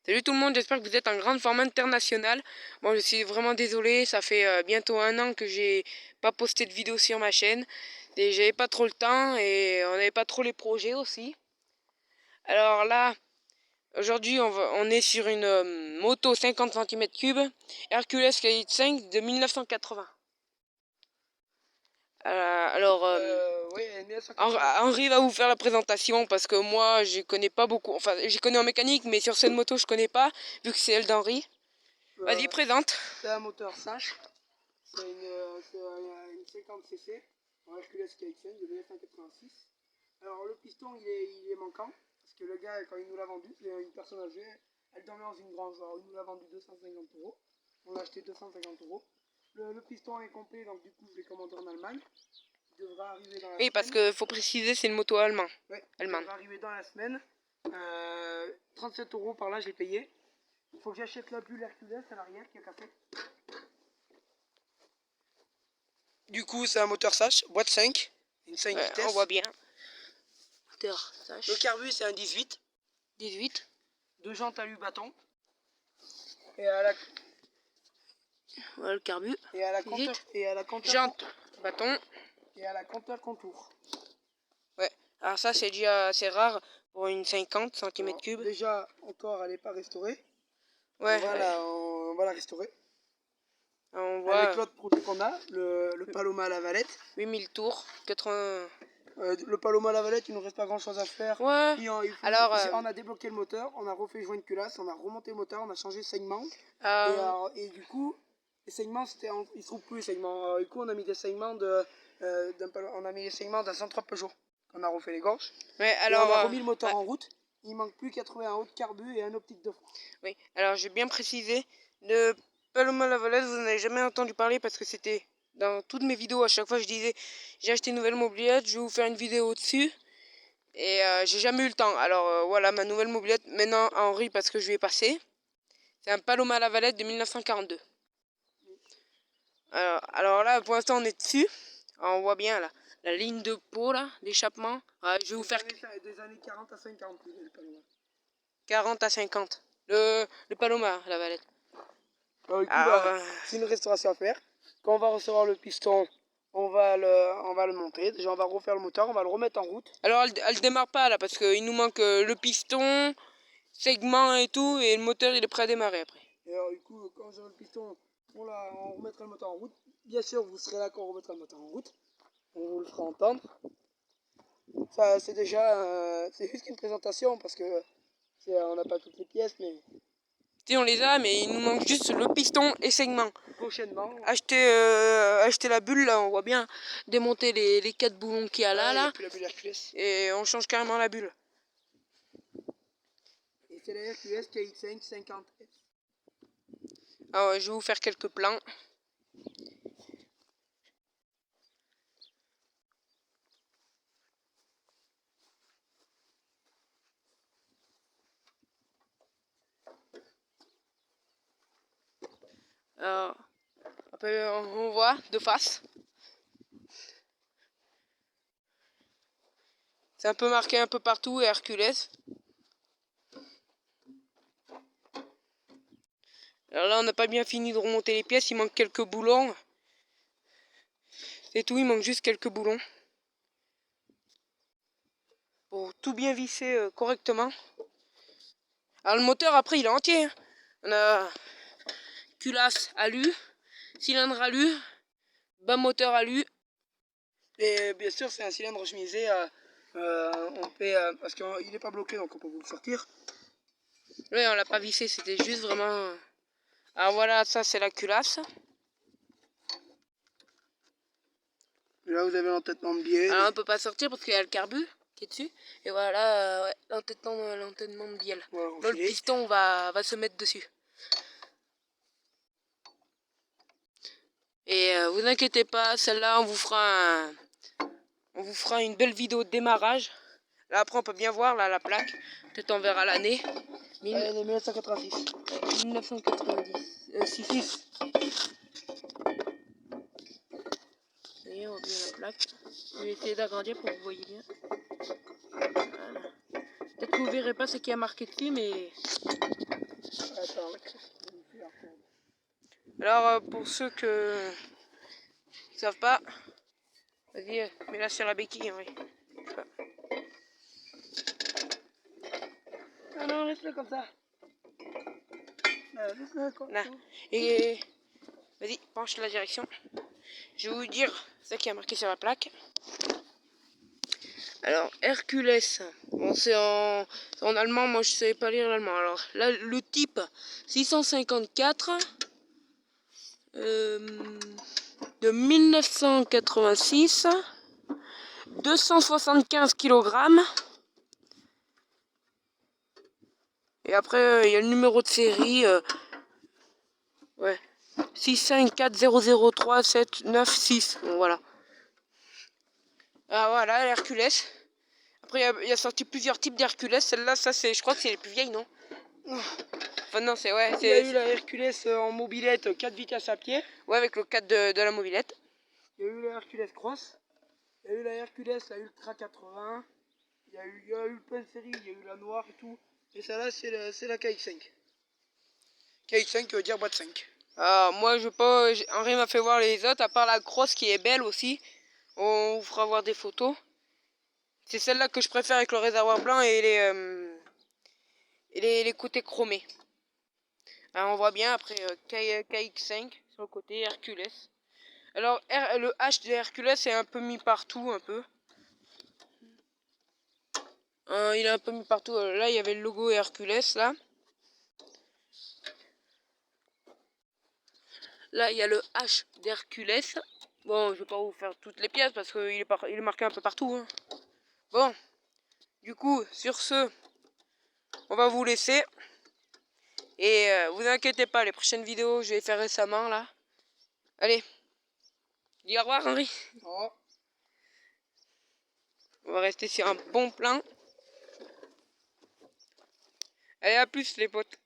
Salut tout le monde, j'espère que vous êtes en grande forme internationale. Bon, je suis vraiment désolé, ça fait bientôt 1 an que j'ai pas posté de vidéo sur ma chaîne. Et j'avais pas trop le temps et on n'avait pas trop les projets aussi. Alors là, aujourd'hui on est sur une moto 50 cm3 Hercules KX5 de 1980. Oui, Henri va vous faire la présentation parce que moi j'y connais pas beaucoup. Enfin, j'y connais en mécanique, mais sur cette moto je connais pas, vu que c'est elle d'Henri. Vas-y, présente. C'est un moteur Sash, c'est une 50cc en Hercules KX5 de 1986. Alors le piston il est manquant, parce que le gars quand il nous l'a vendu, c'est une personne âgée, elle dormait dans une grange, alors il nous l'a vendu 250 €, on l'a acheté 250 €. Le piston est complet, donc du coup je l'ai commandé en Allemagne. Il devra arriver dans la Oui, semaine. parce que faut préciser, c'est une moto allemande. Ouais, il devra arriver dans la semaine. 37 € par là, j'ai payé. Il faut que j'achète la bulle Hercules à l'arrière qui a cassé. Du coup, c'est un moteur Sash, boîte 5, une 5 vitesses. On voit bien. Moteur Sash. Le carbu, c'est un 18. 18. Deux jantes alu bâton. Et à la... Voilà le carbu. Et à la compteur... Et à la compteur... Jante, bâton. Et à la compteur contour. Ouais. Alors ça, c'est déjà assez rare pour une 50 cm3. Déjà, encore, elle n'est pas restaurée. Ouais. On va la restaurer. On voit avec l'autre produit qu'on a, le Paloma à la Valette. 8000 tours, 80... le Paloma à la Valette, il ne nous reste pas grand chose à faire. Ouais. Alors, on a débloqué le moteur, on a refait joint une culasse, on a remonté le moteur, on a changé le segment. Et du coup, les segments, ils ne se trouvent plus les segments. Du coup, on a mis des segments on a mis les segments d'un 103 Peugeot. On a refait les gorges. Ouais, alors, on a remis le moteur en route. Il manque plus qu'à trouver un haut de carbu et un optique de frein. Oui, alors j'ai bien précisé, le Paloma à la Valette, vous n'en avez jamais entendu parler parce que c'était dans toutes mes vidéos. À chaque fois je disais, j'ai acheté une nouvelle mobilette, je vais vous faire une vidéo dessus. Et j'ai jamais eu le temps. Alors voilà ma nouvelle mobilette, maintenant Henri parce que je lui ai passé. C'est un Paloma à la Valette de 1942. Alors là, pour l'instant on est dessus. Alors, on voit bien là, la ligne de peau là, d'échappement. Je vais vous faire... Des années 40 à 50, le Paloma. 40 à 50. Le Paloma à la Valette. C'est une restauration à faire. Quand on va recevoir le piston, on va le monter. Déjà, on va refaire le moteur, on va le remettre en route. Alors, elle démarre pas là parce qu'il nous manque le piston, segment et tout, et le moteur il est prêt à démarrer après. Et alors, du coup, quand j'aurai le piston, on remettra le moteur en route. Bien sûr, vous serez là quand on remettra le moteur en route. On vous le fera entendre. Ça, c'est déjà, c'est juste une présentation parce que on n'a pas toutes les pièces, mais... Si on les a, mais il nous manque juste le piston et segment. Prochainement. Acheter la bulle, là, on voit bien démonter les 4 boulons qu'il y a là. La bulle Hercules. Et on change carrément la bulle. Et c'est la Hercules KX5 50S. Alors, je vais vous faire quelques plans. Alors, on voit de face. C'est un peu marqué un peu partout, Hercules. Alors là, on n'a pas bien fini de remonter les pièces, il manque quelques boulons. C'est tout, il manque juste quelques boulons. Pour tout bien visser correctement. Alors le moteur, après, il est entier. On a culasse alu, cylindre alu, bas moteur alu. Et bien sûr, c'est un cylindre chemisé. On fait parce qu'il n'est pas bloqué, donc on peut vous le sortir. Oui, on l'a pas vissé, c'était juste vraiment... Alors voilà, ça c'est la culasse. Et là, vous avez l'entêtement de biais. Alors on peut pas sortir parce qu'il y a le carbu qui est dessus. Et voilà, ouais, l'entêtement de bielle. Là, le piston va se mettre dessus. Et vous inquiétez pas, celle-là on vous fera une belle vidéo de démarrage. Là après on peut bien voir là la plaque. Peut-être on verra l'année. 1986. 1990. 6. Et on voit bien la plaque. Je vais essayer d'agrandir pour que vous voyez bien. Voilà. Peut-être que vous verrez pas ce qui a marqué dessus, mais Alors pour ceux que ne savent pas, vas-y, mets-la sur la béquille, oui. Ah non, laisse-le comme ça. Laisse-le comme ça. Et vas-y, penche la direction. Je vais vous dire ce qui a marqué sur la plaque. Alors, Hercules, bon, c'est en allemand, moi je ne savais pas lire l'allemand. Alors là, le type 654 de 1986, 275 kg. Et après, il y a le numéro de série, ouais, 654003796. Bon, voilà. Ah voilà, l'Hercules. Après, il y a sorti plusieurs types d'Hercules. Celle-là, ça c'est, je crois que c'est les plus vieilles, non? Enfin non, c'est ouais. Il y a eu la Hercules en mobilette 4 vitesses à pied. Ouais, avec le 4 de la mobilette. Il y a eu la Hercules Cross. Il y a eu la Hercules, la Ultra 80. Il y a eu plein de séries. Il y a eu la noire et tout. Et celle-là, c'est la KX5. KX5 qui veut dire boîte 5. Moi, je pas. Henri m'a fait voir les autres, à part la Cross qui est belle aussi. On vous fera voir des photos. C'est celle-là que je préfère avec le réservoir blanc et les côtés chromés. Alors, on voit bien après KX5 sur le côté Hercules. Alors le H de Hercules est un peu mis partout, un peu. Il est un peu mis partout. Là, il y avait le logo Hercules, là. Là, il y a le H d'Hercules. Bon, je vais pas vous faire toutes les pièces parce qu'il est marqué un peu partout. Hein. Bon, du coup, sur ce, on va vous laisser. Et vous inquiétez pas, les prochaines vidéos, je vais les faire récemment, là. Allez, dis au revoir, Henri. Oh. On va rester sur un bon plan. Allez, à plus, les potes.